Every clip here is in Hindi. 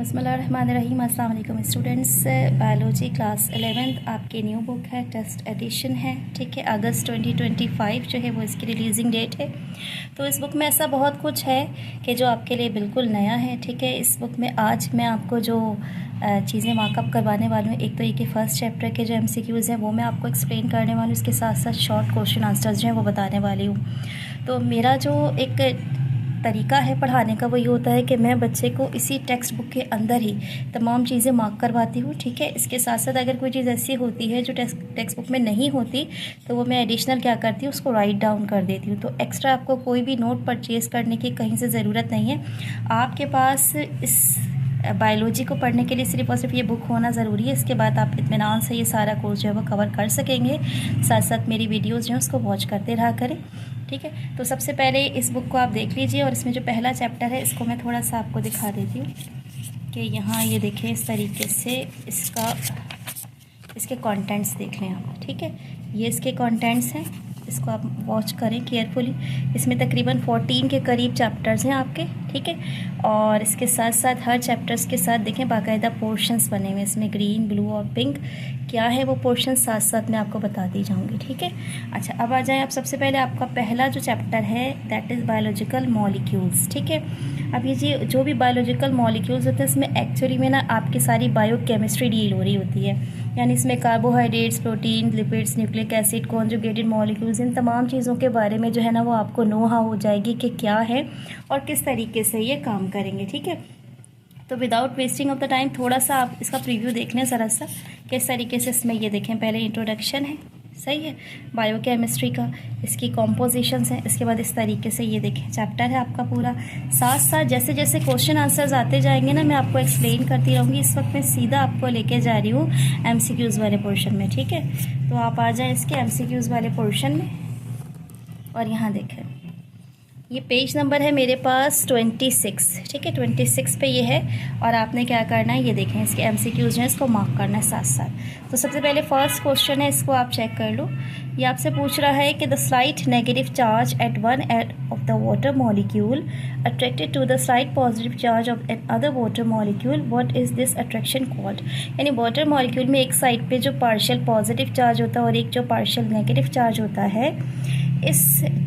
बिस्मिल्लाहिर्रहमानिर्रहीम। अस्सलाम वालेकुम स्टूडेंट्स। बायोलॉजी क्लास 11th आपकी न्यू बुक है, टेस्ट एडिशन है। ठीक है, अगस्त 2025 जो है वो इसकी रिलीजिंग डेट है। तो इस बुक में ऐसा बहुत कुछ है कि जो आपके लिए बिल्कुल नया है। ठीक है, इस बुक में आज मैं आपको जो चीज़ें मार्कअप करवाने वाली हूँ, एक तो ये कि फ़र्स्ट चैप्टर के जो MCQs हैं वो मैं आपको एक्सप्लेन करने वाली हूँ, इसके साथ साथ शॉर्ट क्वेश्चन आंसर्स जो हैं वो बताने वाली हूँ। तो मेरा जो एक तरीका है पढ़ाने का वो ये होता है कि मैं बच्चे को इसी टेक्स्ट बुक के अंदर ही तमाम चीज़ें मार्क करवाती हूँ। ठीक है, इसके साथ साथ अगर कोई चीज़ ऐसी होती है जो टेक्स्ट बुक में नहीं होती तो वो मैं एडिशनल क्या करती हूँ, उसको राइट डाउन कर देती हूँ। तो एक्स्ट्रा आपको कोई भी नोट परचेज़ करने की कहीं से ज़रूरत नहीं है। आपके पास इस बायोलॉजी को पढ़ने के लिए सिर्फ और सिर्फ ये बुक होना ज़रूरी है। इसके बाद आप इत्मीनान से ये सारा कोर्स जो है वो कवर कर सकेंगे। साथ साथ मेरी वीडियोज़ जो हैं उसको वॉच करते रहा करें। ठीक है, तो सबसे पहले इस बुक को आप देख लीजिए और इसमें जो पहला चैप्टर है इसको मैं थोड़ा सा आपको दिखा देती हूँ कि यहाँ ये देखें, इस तरीके से इसके कंटेंट्स देख लें आप। ठीक है, ये इसके कंटेंट्स हैं, इसको आप वॉच करें केयरफुली। इसमें तकरीबन 14 के करीब चैप्टर्स हैं आपके। ठीक है, और इसके साथ साथ हर चैप्टर्स के साथ देखें बाकायदा पोर्शंस बने हुए, इसमें ग्रीन, ब्लू और पिंक क्या है वो पोर्शन साथ साथ मैं आपको बताती जाऊंगी। ठीक है, अच्छा अब आ जाएं आप। सबसे पहले आपका पहला जो चैप्टर है दैट इज़ बायोलॉजिकल मॉलिक्यूल्स। ठीक है, अब ये जो भी बायोलॉजिकल मॉलिक्यूल्स होते हैं इसमें एक्चुअली में ना आपकी सारी बायोकेमिस्ट्री डील हो रही होती है। यानी इसमें carbohydrates, protein, lipids, nucleic acid, conjugated molecules, इन तमाम चीज़ों के बारे में जो है ना वो आपको नो हाउ हो जाएगी कि क्या है और किस तरीके से ये काम करेंगे। ठीक है, तो without wasting of the time थोड़ा सा आप इसका प्रीव्यू देख लें ज़रा सा किस तरीके से इसमें ये देखें। पहले इंट्रोडक्शन है, सही है, बायोकेमिस्ट्री का, इसकी कॉम्पोजिशंस हैं। इसके बाद इस तरीके से ये देखें चैप्टर है आपका पूरा। साथ साथ जैसे जैसे क्वेश्चन आंसर्स आते जाएंगे ना मैं आपको एक्सप्लेन करती रहूँगी। इस वक्त मैं सीधा आपको लेके जा रही हूँ MCQs वाले पोर्शन में। ठीक है, तो आप आ जाएँ इसके MCQs वाले पोर्शन में और यहाँ देखें ये पेज नंबर है मेरे पास 26। ठीक है, 26 पे ये है और आपने क्या करना है ये देखें, इसके MCQs जो हैं इसको मार्क करना है साथ साथ। तो सबसे पहले फर्स्ट क्वेश्चन है, इसको आप चेक कर लो। ये आपसे पूछ रहा है कि the slight negative charge at one end of the water molecule attracted to the slight positive charge of an other water molecule, what is this attraction called. यानी वाटर मॉलिक्यूल में एक साइड पे जो पार्शियल पॉजिटिव चार्ज होता है और एक जो पार्शियल नेगेटिव चार्ज होता है, इस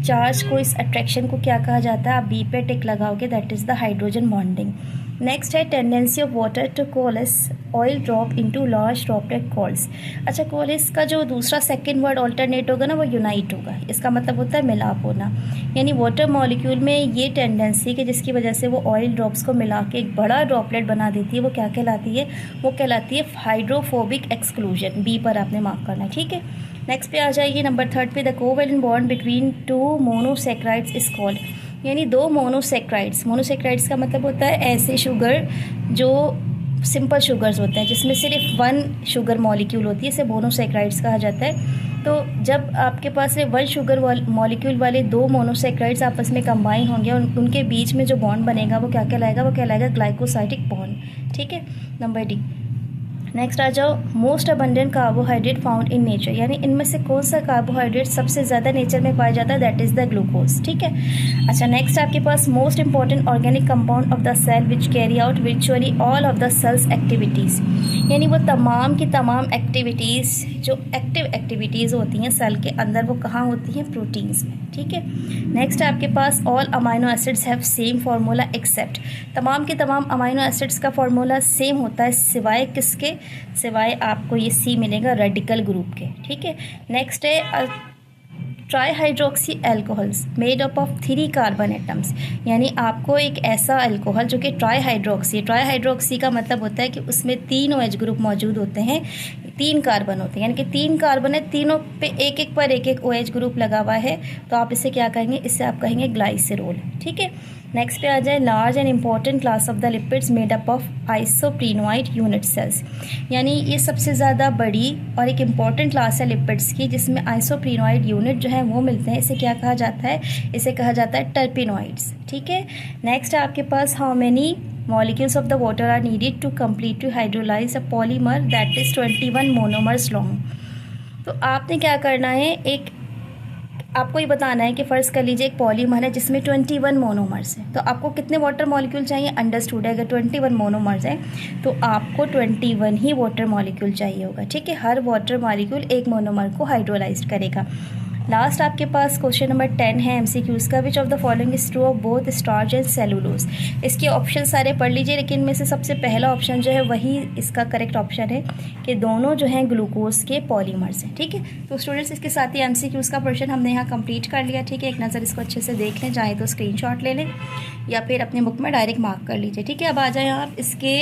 चार्ज को, इस अट्रैक्शन को क्या कहा जाता है, आप बी पे टिक लगाओगे, that is the hydrogen bonding. Next है tendency of water to coalesce oil drop into large droplet calls. अच्छा, कोलेस का जो दूसरा सेकंड वर्ड ऑल्टरनेट होगा ना वो यूनाइट होगा, इसका मतलब होता है मिलाप होना। यानी वाटर मॉलिक्यूल में ये टेंडेंसी कि जिसकी वजह से वो ऑयल ड्रॉप्स को मिला के एक बड़ा ड्रॉपलेट बना देती है, वो क्या कहलाती है, वो कहलाती है हाइड्रोफोबिक एक्सक्लूजन। बी पर आपने मार्क करना है। ठीक है, नेक्स्ट पे आ जाइए नंबर 3 पे, the covalent bond between two monosaccharides is called. यानी दो मोनोसेक्राइड्स का मतलब होता है ऐसे शुगर जो सिंपल शुगर्स होते हैं जिसमें सिर्फ वन शुगर मॉलिक्यूल होती है, इसे मोनोसेक्राइड्स कहा जाता है। तो जब आपके पास वन शुगर मॉलिक्यूल वाले दो मोनोसेक्राइड्स आपस में कंबाइन होंगे और उनके बीच में जो बॉन्ड बनेगा वो क्या कहलाएगा, वो कहलाएगा ग्लाइकोसाइडिक बॉन्ड। ठीक है, नंबर डी। नेक्स्ट आ जाओ, most abundant carbohydrate found in nature. यानी इनमें से कौन सा कार्बोहाइड्रेट सबसे ज़्यादा नेचर में पाया जाता है, दैट इज़ द ग्लूकोज। ठीक है, अच्छा नेक्स्ट आपके पास most important organic compound of the cell which carry out विचुअली all of the cell's activities. यानी वो तमाम की तमाम एक्टिविटीज़ जो एक्टिव एक्टिविटीज़ होती हैं सेल के अंदर वो कहाँ होती हैं, प्रोटीन्स में। ठीक है, नेक्स्ट आपके पास all amino acids have same formula except. तमाम के तमाम अमाइनो एसिड्स का फार्मूला सेम होता है सिवाय किसके, सिवाय आपको ये सी मिलेगा रेडिकल ग्रुप के। ठीक है, नेक्स्ट है trihydroxy alcohols made up of 3 carbon atoms. यानी आपको एक ऐसा अल्कोहल जो कि ट्राईहाइड्रोक्सी का मतलब होता है कि उसमें 3 OH ग्रुप मौजूद होते हैं, 3 कार्बन होते हैं, यानी कि 3 कार्बन है, तीनों पे एक एक पर एक OH ग्रुप लगा हुआ है, तो आप इसे क्या कहेंगे, इससे आप कहेंगे ग्लाइसरॉल। ठीक है, नेक्स्ट पे आ जाए, large and important class of the lipids made up of isoprenoid unit cells. यानी ये सबसे ज़्यादा बड़ी और एक इम्पॉर्टेंट क्लास है लिपिड्स की जिसमें आइसोप्रीनोइड यूनिट जो है वो मिलते हैं। इसे क्या कहा जाता है, इसे कहा जाता है टर्पिनोइड्स। ठीक है, नेक्स्ट है आपके पास, how many molecules of the water are needed to complete to hydrolyze a polymer that is 21 monomers long। तो आपने क्या करना है, एक आपको ये बताना है कि फ़र्ज़ कर लीजिए एक पॉलीमर है जिसमें 21 मोनोमर्स हैं, तो आपको कितने वाटर मॉलिक्यूल चाहिए? अंडरस्टूड है, अगर 21 मोनोमर्स हैं तो आपको 21 ही वाटर मॉलिक्यूल चाहिए होगा, ठीक है। हर वाटर मॉलिक्यूल एक मोनोमर को हाइड्रोलाइज करेगा। लास्ट आपके पास क्वेश्चन नंबर 10 है MCQs का, which of the following is true of both starch and cellulose. इसके ऑप्शन सारे पढ़ लीजिए, लेकिन इनमें से सबसे पहला ऑप्शन जो है वही इसका करेक्ट ऑप्शन है कि दोनों जो हैं ग्लूकोज के पॉलीमर्स हैं, ठीक है। तो स्टूडेंट्स, इसके साथ ही MCQs का पोर्शन हमने यहाँ कंप्लीट कर लिया, ठीक है। एक नज़र इसको अच्छे से देख लें, चाहे तो स्क्रीनशॉट ले लें या फिर अपने बुक में डायरेक्ट मार्क कर लीजिए, ठीक है। अब आ जाएँ आप इसके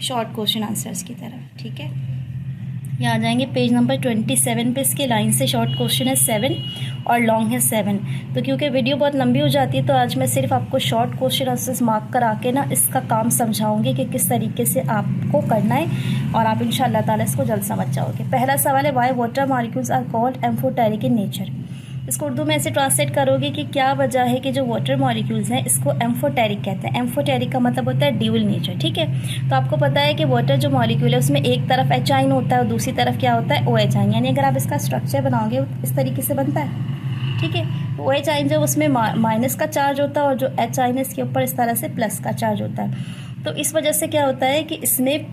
शॉर्ट क्वेश्चन आंसर्स की तरफ, ठीक है। यहाँ आ जाएंगे पेज नंबर 27 पे। इसके लाइन से शॉर्ट क्वेश्चन है 7 और लॉन्ग है 7। तो क्योंकि वीडियो बहुत लंबी हो जाती है तो आज मैं सिर्फ आपको शॉर्ट क्वेश्चन आंसर्स मार्क करा के ना इसका काम समझाऊंगी कि किस तरीके से आपको करना है, और आप इंशाअल्लाह ताला इसको जल्द समझ जाओगे। पहला सवाल है, why water molecules are called amphoteric in nature. इसको उर्दू में ऐसे ट्रांसलेट करोगे कि क्या वजह है कि जो वाटर मॉलिक्यूल्स हैं इसको एम्फोटेरिक कहते हैं। एम्फोटेरिक का मतलब होता है ड्यूल नेचर, ठीक है। तो आपको पता है कि वाटर जो मॉलिक्यूल है उसमें एक तरफ एच आइन होता है और दूसरी तरफ क्या होता है? ओ एच आइन। यानी अगर आप इसका स्ट्रक्चर बनाओगे इस तरीके से बनता है, ठीक है। ओ एच आइन जो उसमें माइनस का चार्ज होता है और जो एच आइन है इसके ऊपर इस तरह से प्लस का चार्ज होता है। तो इस वजह से क्या होता है कि इसमें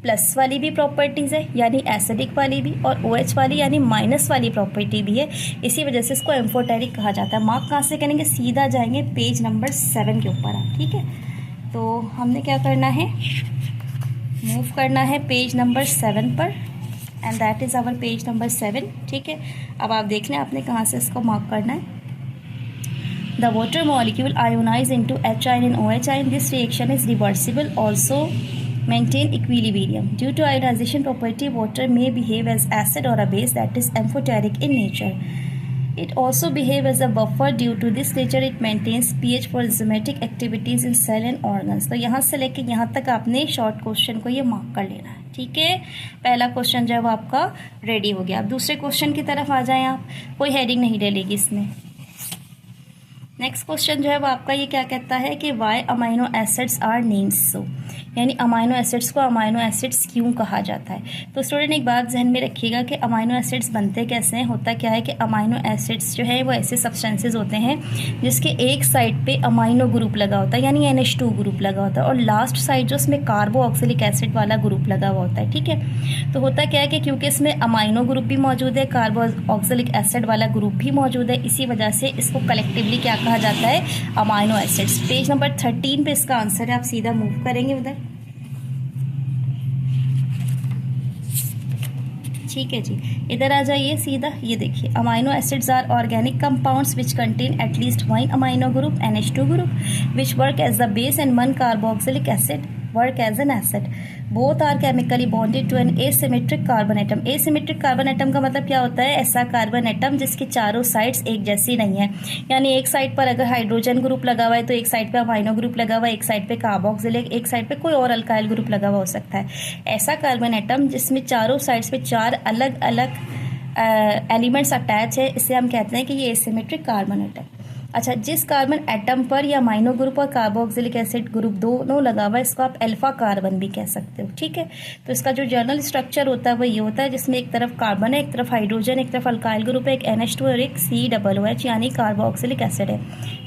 प्लस वाली भी प्रॉपर्टीज़ है यानी एसिडिक वाली भी, और OH वाली यानी माइनस वाली प्रॉपर्टी भी है। इसी वजह से इसको एम्फोटेरिक कहा जाता है। मार्क कहाँ से करेंगे? सीधा जाएंगे पेज नंबर 7 के ऊपर आप, ठीक है। तो हमने क्या करना है, मूव करना है पेज नंबर 7 पर, and that is our page number 7, ठीक है। अब आप देख लें आपने कहाँ से इसको मार्क करना है। The water molecule ionize into H ion in OH ion. This reaction is reversible, also maintain equilibrium. Due to ionization property, water may behave as acid or a base, that is amphoteric in nature. It also behave as a buffer. Due to this nature, it maintains pH for enzymatic activities in cell and organs. तो यहाँ से लेके यहाँ तक आपने शॉर्ट क्वेश्चन को ये मार्क कर लेना है, ठीक है। पहला क्वेश्चन जो है वो आपका रेडी हो गया। अब दूसरे क्वेश्चन की तरफ आ जाएं आप, कोई हेडिंग नहीं डलेगी इसमें। नेक्स्ट क्वेश्चन जो है वो आपका ये क्या कहता है कि why amino acids are named so, यानी अमाइनो एसिड्स को अमाइनो एसिड्स क्यों कहा जाता है। तो स्टूडेंट एक बात जहन में रखिएगा कि अमाइनो एसिड्स बनते कैसे हैं। होता क्या है कि अमाइनो एसिड्स जो है वो ऐसे सब्सटेंसेस होते हैं जिसके एक साइड पे अमाइनो ग्रुप लगा होता है यानी NH2 ग्रुप लगा होता है, और लास्ट साइड जो उसमें कार्बोक्सिलिक एसिड वाला ग्रुप लगा हुआ होता है, ठीक है। तो होता क्या है कि क्योंकि इसमें अमाइनो ग्रुप भी मौजूद है, कार्बोक्सिलिक एसिड वाला ग्रुप भी मौजूद है, इसी वजह से इसको कलेक्टिवली क्या कहा जाता है? Amino acids. पेज नंबर 13 पे इसका आंसर है, आप सीधा मूव करेंगे उधर, ठीक है जी। इधर आ जाइए सीधा, ये देखिए amino acids are organic compounds which contain at least one amino group NH2 group which work as the base and one carboxylic acid work as an acid. Both are chemically bonded to an asymmetric carbon atom. Asymmetric carbon atom का मतलब क्या होता है? ऐसा कार्बन एटम जिसकी चारों साइड्स एक जैसी नहीं है, यानी एक साइड पर अगर हाइड्रोजन ग्रुप लगा हुआ है तो एक साइड पे अमाइनो ग्रुप लगा हुआ है, एक साइड पे कार्बोक्सिलिक, एक साइड पे कोई और अल्काइल ग्रुप लगा हुआ हो सकता है। ऐसा कार्बन एटम जिसमें चारों साइड्स पे 4 अलग अलग एलिमेंट्स अटैच है, इसे हम कहते हैं कि ये एसिमेट्रिक कार्बन एटम। अच्छा, जिस कार्बन एटम पर या अमाइनो ग्रुप और कार्बोक्सिलिक एसिड ग्रुप दोनों लगा हुआ है इसको आप अल्फा कार्बन भी कह सकते हो, ठीक है। तो इसका जो जर्नल स्ट्रक्चर होता है वो ये होता है जिसमें एक तरफ कार्बन है, एक तरफ हाइड्रोजन, एक तरफ अल्काइल ग्रुप है, एक NH2 और एक COOH यानी कार्बोक्सिलिक एसिड है।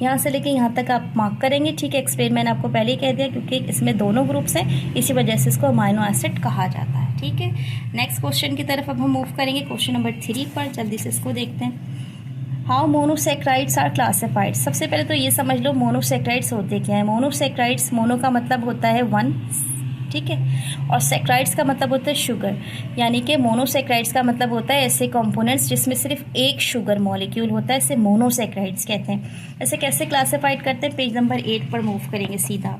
यहाँ से लेके यहाँ तक आप मार्क करेंगे, ठीक है। एक्सप्लेन मैंने आपको पहले ही कह दिया क्योंकि इसमें दोनों ग्रुप्स हैं, इसी वजह से इसको अमाइनो एसिड कहा जाता है, ठीक है। नेक्स्ट क्वेश्चन की तरफ अब हम मूव करेंगे, क्वेश्चन नंबर 3 पर। जल्दी से इसको देखते हैं। How monosaccharides are classified. सबसे पहले तो ये समझ लो मोनोसेक्राइड्स होते क्या है। मोनोसेक्राइड्स, मोनो का मतलब होता है 1, ठीक है, और सेक्राइड्स का मतलब होता है शुगर, यानी कि मोनोसेक्राइड्स का मतलब होता है ऐसे कंपोनेंट्स जिसमें सिर्फ एक शुगर मॉलिक्यूल होता है, इसे मोनोसेक्राइड्स कहते हैं। ऐसे कैसे क्लासिफाइड करते हैं? पेज नंबर 8 पर मूव करेंगे सीधा,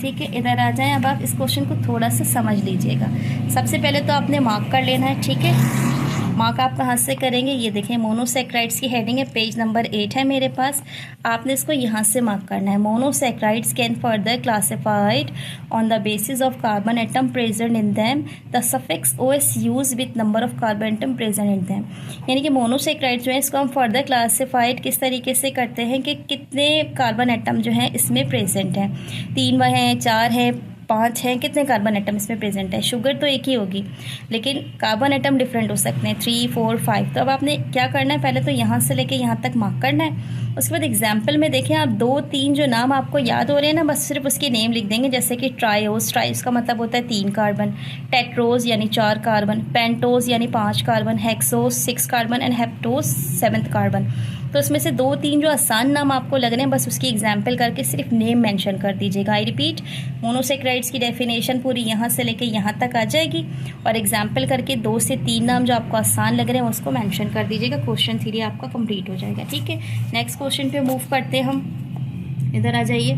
ठीक है। इधर आ जाएं। अब आप इस क्वेश्चन को थोड़ा सा समझ लीजिएगा। सबसे पहले तो आपने मार्क कर लेना है, ठीक है। मार्क आप कहाँ से करेंगे? ये देखें मोनोसेक्राइड्स की हेडिंग है, पेज नंबर 8 है मेरे पास। आपने इसको यहाँ से मार्क करना है। Monosaccharides can further classified on the basis of carbon atom present in them, the suffix OS use with number of carbon atom present in them. यानी कि मोनोसेक्राइड्स जो है इसको हम फर्दर क्लासिफाइड किस तरीके से करते हैं कि कितने कार्बन एटम जो हैं इसमें प्रेजेंट हैं। 3 हैं, 4 है, 5 हैं, कितने कार्बन एटम इसमें प्रेजेंट है? शुगर तो एक ही होगी, लेकिन कार्बन एटम डिफरेंट हो सकते हैं, 3, 4, 5। तो अब आपने क्या करना है, पहले तो यहाँ से लेके यहाँ तक मार्क करना है। उसके बाद एग्जाम्पल में देखें आप 2-3 जो नाम आपको याद हो रहे हैं ना, बस सिर्फ उसके नेम लिख देंगे। जैसे कि ट्राइओस, ट्राइस का मतलब होता है 3 कार्बन, टेट्रोज यानी 4 कार्बन, पेंटोज यानी 5 carbon, hexose 6 carbon and heptose 7th carbon. तो इसमें से 2-3 जो आसान नाम आपको लग रहे हैं, बस उसकी एग्जाम्पल करके सिर्फ नेम मेंशन कर दीजिएगा। आई रिपीट, मोनोसेक्राइड्स की डेफिनेशन पूरी यहाँ से लेके यहाँ तक आ जाएगी, और एग्जाम्पल करके 2 से 3 नाम जो आपको आसान लग रहे हैं उसको मेंशन कर दीजिएगा। क्वेश्चन 3 आपका कंप्लीट हो जाएगा। ठीक है, नेक्स्ट क्वेश्चन पे मूव करते हैं हम। इधर आ जाइए।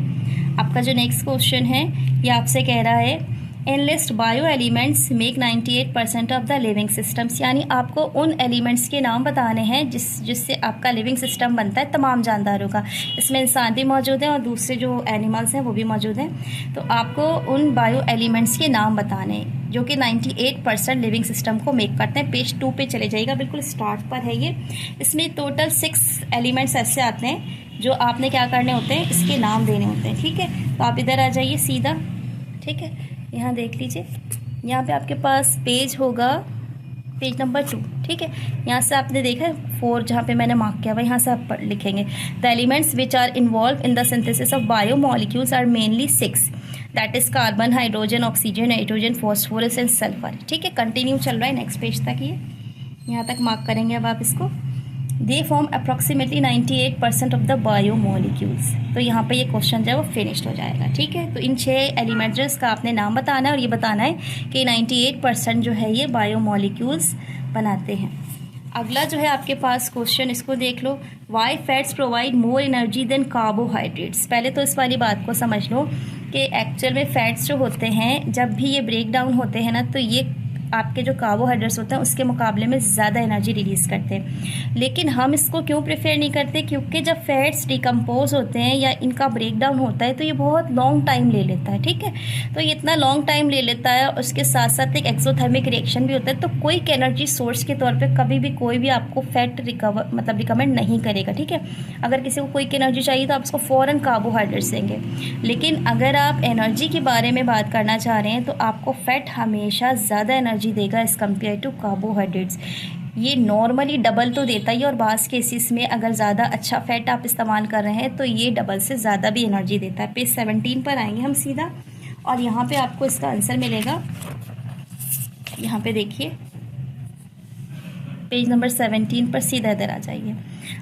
आपका जो नेक्स्ट क्वेश्चन है ये आपसे कह रहा है enlist bio elements make 98% of the living systems, यानी आपको उन एलिमेंट्स के नाम बताने हैं जिससे आपका लिविंग सिस्टम बनता है तमाम जानदारों का। इसमें इंसान भी मौजूद हैं और दूसरे जो एनिमल्स हैं वो भी मौजूद हैं। तो आपको उन बायो एलिमेंट्स के नाम बताने हैं जो कि 98% लिविंग सिस्टम को मेक करते हैं। पेज 2 पे चले जाइएगा, बिल्कुल स्टार्ट पर है ये। इसमें टोटल 6 एलिमेंट्स ऐसे आते हैं जो आपने क्या करने होते हैं, इसके नाम देने होते हैं। ठीक है, तो आप इधर आ जाइए सीधा। ठीक है, यहाँ देख लीजिए, यहाँ पे आपके पास पेज होगा, पेज नंबर 2। ठीक है, यहाँ से आपने देखा है 4 जहाँ पे मैंने मार्क किया हुआ, यहाँ से आप लिखेंगे the elements which are involve in the synthesis of bio molecules are mainly 6, that is carbon, hydrogen, oxygen, nitrogen, phosphorus and sulphur. ठीक है, कंटिन्यू चल रहा है, नेक्स्ट पेज तक ये, यहाँ तक मार्क करेंगे अब आप इसको। They form approximately 98% of the bio molecules. तो यहाँ पे ये क्वेश्चन जो है वो फिनिश्ड हो जाएगा। ठीक है, तो इन 6 एलिमेंट्स का आपने नाम बताना है और ये बताना है कि 98% जो है ये बायो मॉलिक्यूल्स बनाते हैं। अगला जो है आपके पास क्वेश्चन, इसको देख लो। Why fats provide more energy than carbohydrates. पहले तो इस वाली बात को समझ लो कि एक्चुअल में फैट्स जो होते हैं जब भी ये ब्रेक डाउन होते हैं ना, तो ये आपके जो कार्बोहाइड्रेट्स होते हैं उसके मुकाबले में ज़्यादा एनर्जी रिलीज़ करते हैं। लेकिन हम इसको क्यों प्रेफर नहीं करते, क्योंकि जब फैट्स डिकम्पोज होते हैं या इनका ब्रेक डाउन होता है तो ये बहुत लॉन्ग टाइम ले लेता है। ठीक है, तो ये इतना लॉन्ग टाइम ले लेता है, उसके साथ साथ एक एक्सोथर्मिक रिएक्शन भी होता है। तो क्विक एनर्जी सोर्स के तौर पर कभी भी कोई भी आपको फैट रिकमेंड नहीं करेगा। ठीक है, अगर किसी को क्विक एनर्जी चाहिए तो आप उसको फ़ौरन कार्बोहाइड्रेट्स देंगे। लेकिन अगर आप एनर्जी के बारे में बात करना चाह रहे हैं तो आपको फैट हमेशा ज़्यादा एनर्जी देगा एज कम्पेयर टू कार्बोहाइड्रेट्स। ये नॉर्मली डबल तो देता ही, और बास केसेस में अगर ज़्यादा अच्छा फैट आप इस्तेमाल कर रहे हैं तो ये डबल से ज़्यादा भी एनर्जी देता है। पेज 17 पर आएंगे हम सीधा, और यहाँ पे आपको इसका आंसर मिलेगा। यहाँ पे देखिए पेज नंबर 17 पर सीधा इधर आ जाइए।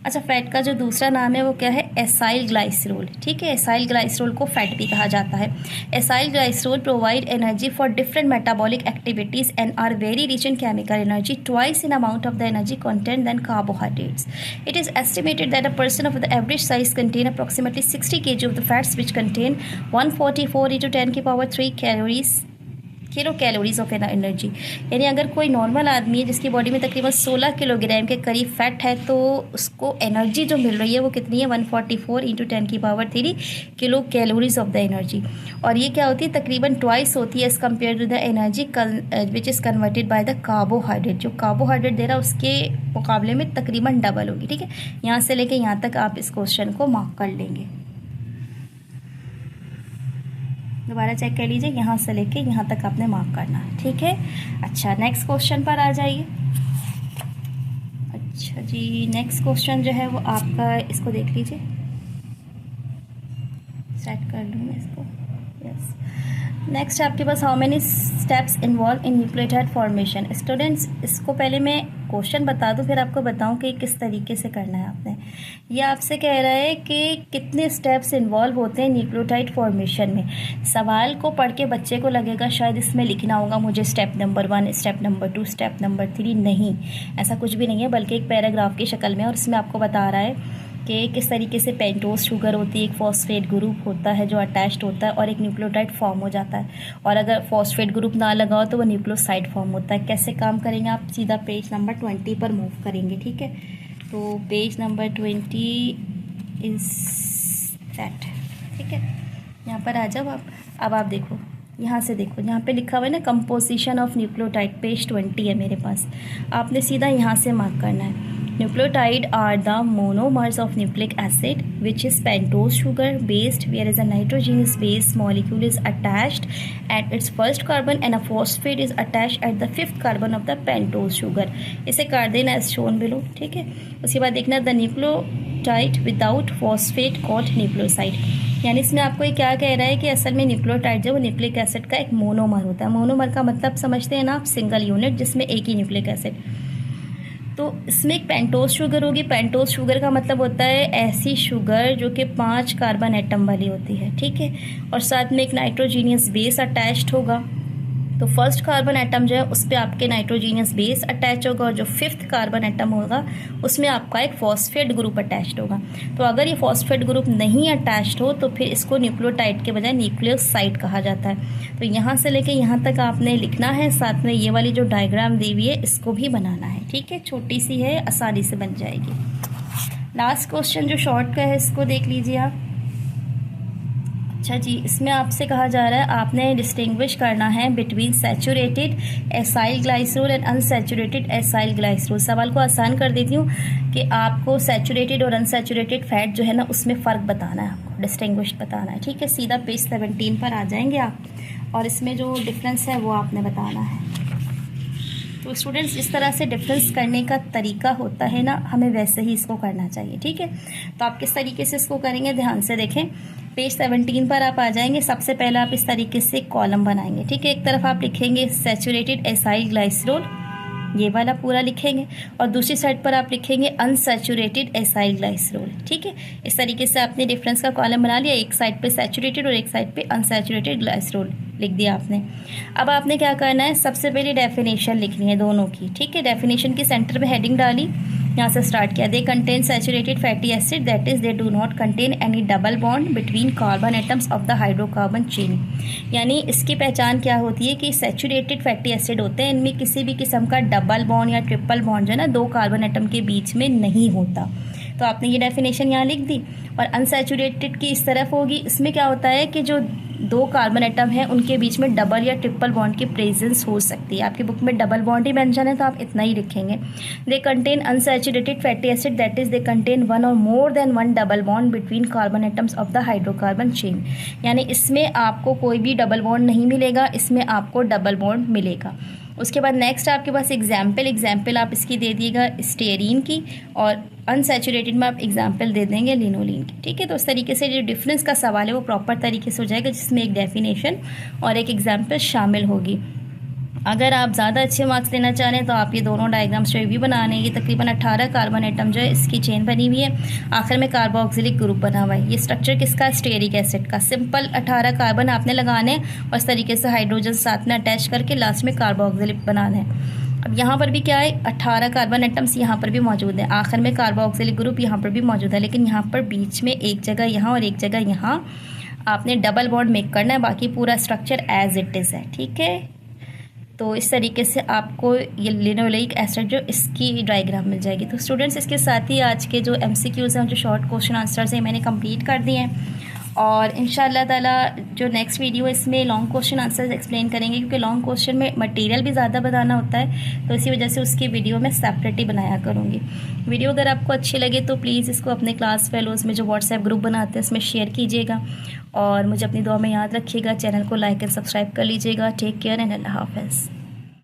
अच्छा, फैट का जो दूसरा नाम है वो क्या है, एसाइल ग्लाइसरोल। ठीक है, एसाइल ग्लाइसरोल को फैट भी कहा जाता है। Acyl glycerol provide energy for different metabolic activities and are very rich in chemical energy, twice in amount of the energy content than carbohydrates. It is estimated that a person of the average size contain approximately 60 kg of the fats which contain 144 into 10 की power 3 kilo calories of energy. यानी अगर कोई नॉर्मल आदमी है जिसकी बॉडी में तकरीबन 16 किलोग्राम के करीब फैट है तो उसको एनर्जी जो मिल रही है वो कितनी है, 144 इंटू 10 की power 3 kilo calories of the energy. और ये क्या होती है, तकरीबन ट्वाइस होती है as compare to the energy which is converted by the carbohydrate. जो कार्बोहाइड्रेट दे रहा है उसके मुकाबले में तकरीबन डबल होगी। ठीक है, यहाँ से लेके यहाँ तक आप इस क्वेश्चन को मार्क कर लेंगे। दोबारा चेक कर लीजिए, यहाँ से लेके यहाँ तक आपने मार्क करना है। ठीक है, अच्छा नेक्स्ट क्वेश्चन पर आ जाइए। अच्छा जी, नेक्स्ट क्वेश्चन जो है वो आपका, इसको देख लीजिए, सेट कर लूँ मैं इसको। यस, नेक्स्ट आपके पास how many steps involve in nucleotide formation. Students, इसको पहले मैं क्वेश्चन बता दूं फिर आपको बताऊं कि किस तरीके से करना है आपने। ये आपसे कह रहा है कि कितने स्टेप्स इन्वॉल्व होते हैं न्यूक्लियोटाइड फॉर्मेशन में। सवाल को पढ़ के बच्चे को लगेगा शायद इसमें लिखना होगा मुझे step number 1, step number 2, step number 3। नहीं, ऐसा कुछ भी नहीं है, बल्कि एक पैराग्राफ की शक्ल में, और इसमें आपको बता रहा है कि किस तरीके से पेंटोस शुगर होती है, एक फॉस्फेट ग्रुप होता है जो अटैच्ड होता है और एक न्यूक्लियोटाइड फॉर्म हो जाता है, और अगर फॉस्फेट ग्रुप ना लगा हो तो वो न्यूक्लियोसाइड फॉर्म होता है। कैसे काम करेंगे आप, सीधा पेज नंबर 20 पर मूव करेंगे। ठीक है, तो पेज नंबर 20 इज़ दैट। ठीक है, यहाँ पर आ जाओ आप। अब आप देखो, यहाँ से देखो, यहाँ पे लिखा हुआ है ना कंपोजिशन ऑफ न्यूक्लियोटाइड, पेज 20 है मेरे पास। आपने सीधा यहाँ से मार्क करना है। Nucleotide are the monomers of nucleic acid which is pentose sugar based where is a nitrogenous base molecule is attached at its first carbon and a phosphate is attached at the fifth carbon of the pentose sugar. इसे कर देना एज शोन बिलो. ठीक है. उसके बाद देखना the nucleotide without phosphate called nucleoside. यानी इसमें आपको ये क्या कह रहा है कि असल में न्यूक्लियोटाइड जो वो न्यूक्लिक एसिड का एक मोनोमर होता है. मोनोमर का मतलब समझते हैं ना आप, सिंगल यूनिट जिसमें एक ही न्यूक्लिक एसिड. तो इसमें एक पेंटोज शुगर होगी. पेंटोज शुगर का मतलब होता है ऐसी शुगर जो कि 5 कार्बन एटम वाली होती है. ठीक है. और साथ में एक नाइट्रोजीनियस बेस अटैच्ड होगा. तो फर्स्ट कार्बन एटम जो है उस पर आपके नाइट्रोजीनियस बेस अटैच होगा और जो फिफ्थ कार्बन एटम होगा उसमें आपका एक फॉस्फेट ग्रुप अटैच्ड होगा. तो अगर ये फॉस्फेट ग्रुप नहीं अटैच्ड हो तो फिर इसको न्यूक्लियोटाइड के बजाय न्यूक्लियोसाइड कहा जाता है. तो यहाँ से लेके यहाँ तक आपने लिखना है. साथ में ये वाली जो डायग्राम दी हुई है इसको भी बनाना है. ठीक है. छोटी सी है, आसानी से बन जाएगी. लास्ट क्वेश्चन जो शॉर्ट का है इसको देख लीजिए आप. अच्छा जी, इसमें आपसे कहा जा रहा है आपने डिस्टिंग्विश करना है between saturated acyl glycerol and unsaturated acyl glycerol. सवाल को आसान कर देती हूँ कि आपको सैचुरेटेड और अनसैचुरेटेड फैट जो है ना उसमें फ़र्क बताना है, आपको डिस्टिंग्विश बताना है. ठीक है. सीधा पेज 17 पर आ जाएंगे आप और इसमें जो डिफरेंस है वो आपने बताना है. तो स्टूडेंट्स इस तरह से डिफरेंस करने का तरीका होता है ना, हमें वैसे ही इसको करना चाहिए. ठीक है. तो आप किस तरीके से इसको करेंगे ध्यान से देखें. पेज 17 पर आप आ जाएंगे. सबसे पहले आप इस तरीके से कॉलम बनाएंगे. ठीक है. एक तरफ आप लिखेंगे सैचुरेटेड एसाइल ग्लाइसरोल, ये वाला पूरा लिखेंगे, और दूसरी साइड पर आप लिखेंगे अनसैचुरेटेड एसाइल ग्लाइसरोल. ठीक है. इस तरीके से आपने डिफरेंस का कॉलम बना लिया. एक साइड पे सैचुरेटेड और एक साइड पे अनसैचुरेटेड ग्लाइसरोल लिख दिया आपने. अब आपने क्या करना है, सबसे पहले डेफिनेशन लिखनी है दोनों की. ठीक है. डेफिनेशन की सेंटर पे हेडिंग डाली, यहाँ से स्टार्ट किया. They contain saturated fatty acid that is they do not contain any double bond between carbon atoms of the hydrocarbon chain. यानी इसकी पहचान क्या होती है कि सैचुरेटेड फैटी एसिड होते हैं, इनमें किसी भी किस्म का डबल बॉन्ड या ट्रिपल बॉन्ड जो है ना 2 कार्बन एटम के बीच में नहीं होता. तो आपने ये डेफिनेशन यहाँ लिख दी. और अनसैचुरेटेड की इस तरफ होगी. इसमें क्या होता है कि जो 2 कार्बन एटम है उनके बीच में डबल या ट्रिपल बॉन्ड की प्रेजेंस हो सकती है. आपकी बुक में डबल बॉन्ड ही मेंशन है तो आप इतना ही लिखेंगे. They contain unsaturated fatty acid that is they contain 1 और more than 1 double bond between carbon atoms of the hydrocarbon chain. यानी इसमें आपको कोई भी डबल बॉन्ड नहीं मिलेगा, इसमें आपको डबल बॉन्ड मिलेगा. उसके बाद नेक्स्ट आपके पास एग्जाम्पल आप इसकी दे दिएगा स्टेरीन की, और अनसैचुरेटेड में आप एग्जाम्पल दे देंगे लिनोलीन की. ठीक है. तो उस तरीके से जो डिफरेंस का सवाल है वो प्रॉपर तरीके से हो जाएगा, जिसमें एक डेफिनेशन और एक एग्जाम्पल शामिल होगी. अगर आप ज़्यादा अच्छे मार्क्स लेना चाह रहे हैं तो आप ये दोनों डायग्राम्स जो भी बनाने हैं. ये तकरीबन 18 कार्बन एटम जो है इसकी चेन बनी हुई है, आखिर में कार्बोक्सिलिक ग्रुप बना हुआ है. ये स्ट्रक्चर किसका, स्टेरिक एसिड का. सिंपल 18 कार्बन आपने लगाने और इस तरीके से हाइड्रोजन साथ में अटैच करके लास्ट में कार्बोक्सिलिक बनाना है. अब यहाँ पर भी क्या है, 18 कार्बन एटम्स यहाँ पर भी मौजूद हैं, आखिर में कार्बोक्सिलिक ग्रुप यहाँ पर भी मौजूद है. लेकिन यहाँ पर बीच में एक जगह यहाँ और एक जगह यहाँ आपने डबल बॉन्ड मेक करना है, बाकी पूरा स्ट्रक्चर एज इट इज़ है. ठीक है. तो इस तरीके से आपको ये लिनोलेइक एसिड जो इसकी डायग्राम मिल जाएगी. तो स्टूडेंट्स इसके साथ ही आज के जो MCQs हैं, जो शॉर्ट क्वेश्चन आंसर्स हैं, मैंने कंप्लीट कर दिए हैं. और इंशाअल्लाह ताला जो नेक्स्ट वीडियो इसमें लॉन्ग क्वेश्चन आंसर्स एक्सप्लेन करेंगे, क्योंकि लॉन्ग क्वेश्चन में मटेरियल भी ज़्यादा बताना होता है, तो इसी वजह से उसकी वीडियो मैं सेपरेट ही बनाया करूँगी. वीडियो अगर आपको अच्छी लगे तो प्लीज़ इसको अपने क्लास फेलोज़ में जो व्हाट्सएप ग्रुप बनाते हैं इसमें शेयर कीजिएगा, और मुझे अपनी दुआ में याद रखिएगा. चैनल को लाइक एंड सब्सक्राइब कर लीजिएगा. टेक केयर एंड अल्लाह हाफ़िज़.